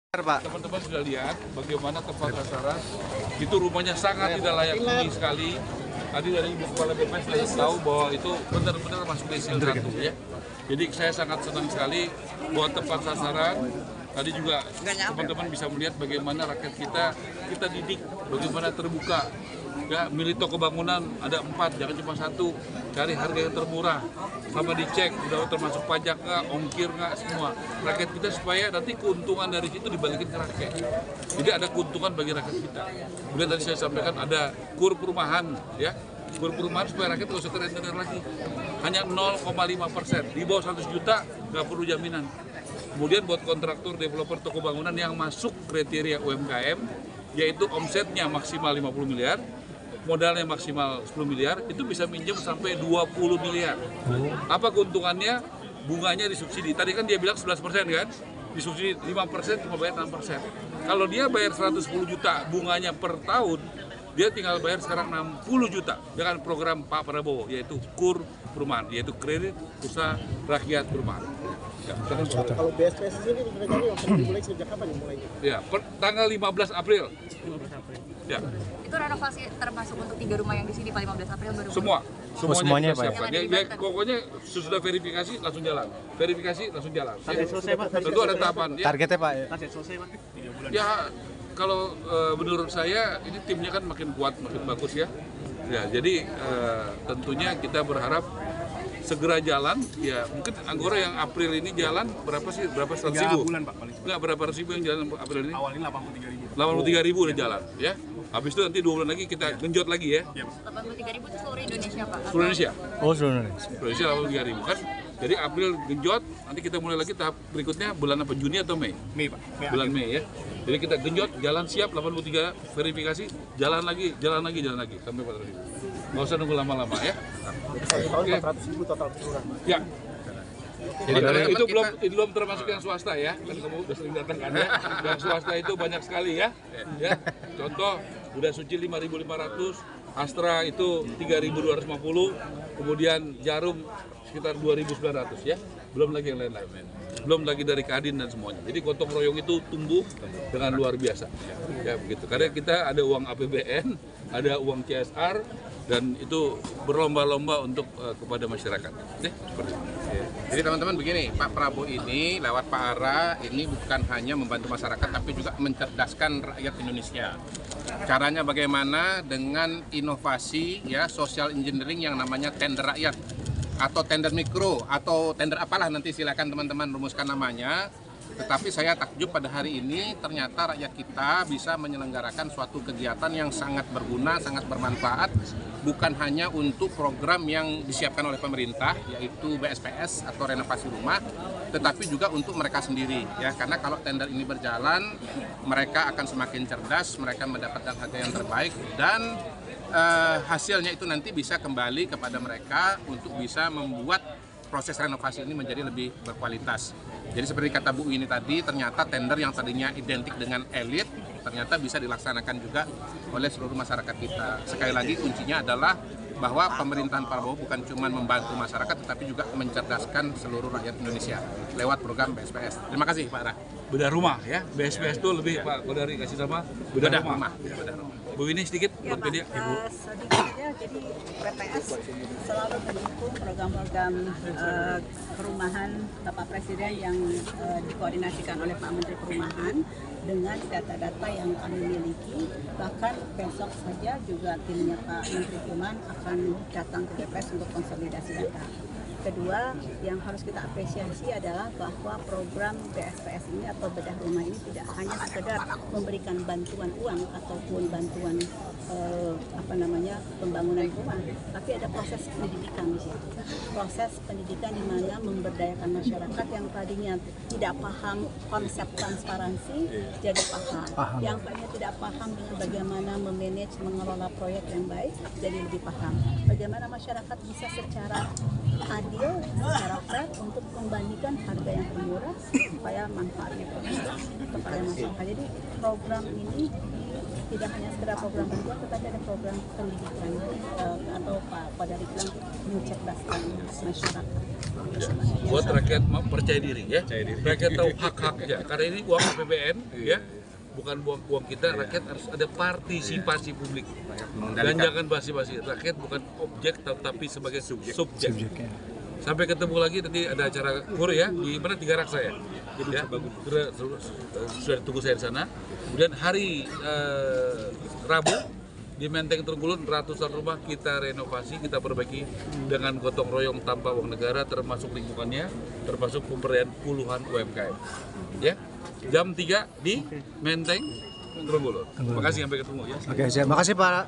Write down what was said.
Pak. Teman-teman sudah lihat bagaimana tempat sasaran itu rumahnya sangat tidak layak huni sekali. Tadi dari Ibu Kepala BPS sudah tahu bahwa itu benar-benar masuk desil 1 ya. Jadi saya sangat senang sekali buat tempat sasaran. Tadi juga teman-teman bisa melihat bagaimana rakyat kita didik, bagaimana terbuka. Ya, milih toko bangunan ada 4, jangan cuma 1. Cari harga yang termurah, sama dicek udah termasuk pajak nggak, ongkir nggak, semua. Rakyat kita supaya nanti keuntungan dari situ dibalikin ke rakyat. Jadi ada keuntungan bagi rakyat kita. Kemudian tadi saya sampaikan ada kur perumahan, ya. Kur perumahan supaya rakyat nggak usah keren-keren lagi. Hanya 0,5%, di bawah 100 juta nggak perlu jaminan. Kemudian buat kontraktor, developer toko bangunan yang masuk kriteria UMKM, yaitu omsetnya maksimal 50 miliar, modalnya maksimal 10 miliar, itu bisa minjem sampai 20 miliar. Apa keuntungannya? Bunganya disubsidi. Tadi kan dia bilang 11% kan? Disubsidi 5%, cuma bayar 6%. Kalau dia bayar 110 juta bunganya per tahun, dia tinggal bayar sekarang 60 juta dengan program Pak Prabowo, yaitu KUR perumahan, yaitu kredit usaha rakyat perumahan. Ya, kalau BSPS ini rencananya dimulai sejak kapan dimulainya? Ya, tanggal 15 April. 15 April. Ya. Itu renovasi termasuk untuk 3 rumah yang di sini Pak 15 April baru. Semuanya Pak. Ya, pokoknya sudah verifikasi langsung jalan. Verifikasi langsung jalan. Target selesai Pak. Tentu ada tahapan. Ya. Targetnya Pak. Target selesai Pak. 3 bulan. Ya, kalau menurut saya ini timnya kan makin kuat, makin bagus ya. Ya, jadi tentunya kita berharap segera jalan. Ya, mungkin Anggora yang April ini jalan berapa sih? Berapa 100.000? 3 bulan Pak paling. Enggak, berapa ratus ribu yang jalan April ini? Awalnya 83.000. 83.000 udah jalan, ya. Habis itu nanti 2 bulan lagi kita genjot lagi ya. 83.000 itu seluruh Indonesia Pak. Seluruh Indonesia. Oh, seluruh Indonesia. Indonesia 83.000 kan. Jadi April genjot, nanti kita mulai lagi tahap berikutnya bulan apa? Juni atau Mei? Mei Pak. Bulan Mei ya. Jadi kita genjot, jalan siap 83, verifikasi, jalan lagi sampai 400.000. Nggak usah nunggu lama-lama ya. 1 tahun 400.000 total keseluruhan. Ya. Jadi itu belum termasuk yang swasta ya. Kan kamu udah sering datang kan ya. Yang swasta itu banyak sekali ya. Ya. Contoh Bunda Suci 5.500, Astra itu 3.250, kemudian Jarum sekitar 2.900 ya. Belum lagi yang lain-lain. Belum lagi dari Kadin dan semuanya. Jadi gotong royong itu tumbuh dengan luar biasa. Ya begitu. Karena kita ada uang APBN, ada uang CSR, dan itu berlomba-lomba untuk kepada masyarakat. Seperti itu. Jadi teman-teman begini, Pak Prabowo ini lewat Pak Ara ini bukan hanya membantu masyarakat tapi juga mencerdaskan rakyat Indonesia. Caranya bagaimana? Dengan inovasi ya, social engineering yang namanya tender rakyat atau tender mikro atau tender apalah, nanti silakan teman-teman rumuskan namanya. Tetapi saya takjub pada hari ini ternyata rakyat kita bisa menyelenggarakan suatu kegiatan yang sangat berguna, sangat bermanfaat, bukan hanya untuk program yang disiapkan oleh pemerintah, yaitu BSPS atau renovasi rumah, tetapi juga untuk mereka sendiri ya. Karena kalau tender ini berjalan, mereka akan semakin cerdas, mereka mendapatkan harga yang terbaik, dan hasilnya itu nanti bisa kembali kepada mereka untuk bisa membuat proses renovasi ini menjadi lebih berkualitas. Jadi seperti kata Bu ini tadi, ternyata tender yang tadinya identik dengan elit, ternyata bisa dilaksanakan juga oleh seluruh masyarakat kita. Sekali lagi kuncinya adalah bahwa pemerintahan Prabowo bukan cuma membantu masyarakat, tetapi juga mencerdaskan seluruh rakyat Indonesia lewat program BSPS. Terima kasih Pak Ara. Bedah rumah ya, BSPS itu lebih Pak Kodari kasih sama bedah rumah. Bedah rumah. Bu ini sedikit buat media, Ibu. Sedikit ya, jadi BPS selalu mendukung program-program perumahan Bapak Presiden yang dikoordinasikan oleh Pak Menteri Perumahan dengan data-data yang kami miliki. Bahkan besok saja juga timnya Pak Menteri Perumahan akan datang ke BPS untuk konsolidasi data. Kedua, yang harus kita apresiasi adalah bahwa program BSPS ini atau bedah rumah ini tidak hanya sekedar memberikan bantuan uang ataupun bantuan pembangunan rumah, tapi ada proses pendidikan di situ. Proses pendidikan di mana memberdayakan masyarakat yang tadinya tidak paham konsep transparansi jadi paham. Yang tadinya tidak paham dengan bagaimana memanage, mengelola proyek yang baik jadi lebih paham. Bagaimana masyarakat bisa secara adil secara fair untuk membandingkan harga yang termurah supaya manfaatnya kepada masyarakat. Jadi program ini tidak hanya sekedar program bantuan, tetapi ada program pendidikan atau Pak dari bilang mencerdaskan masyarakat. Buat rakyat percaya diri ya. Rakyat tahu hak-haknya. Karena ini uang APBN ya. Bukan uang kita, rakyat harus ada partisipasi publik. Dan jangan basi-basi. Rakyat bukan objek tapi sebagai subjek. Sampai ketemu lagi nanti ada acara kur ya di mana Tiga Raksa ya. Sudah tunggu saya di sana. Kemudian hari Rabu di Menteng Tunggulun ratusan rumah kita renovasi, kita perbaiki dengan gotong royong tanpa uang negara, termasuk lingkungannya, termasuk pemberdayaan puluhan UMKM. Ya, jam 3 di Menteng Tunggulun. Terima kasih, sampai ketemu ya. Oke, siap. Makasih Pak.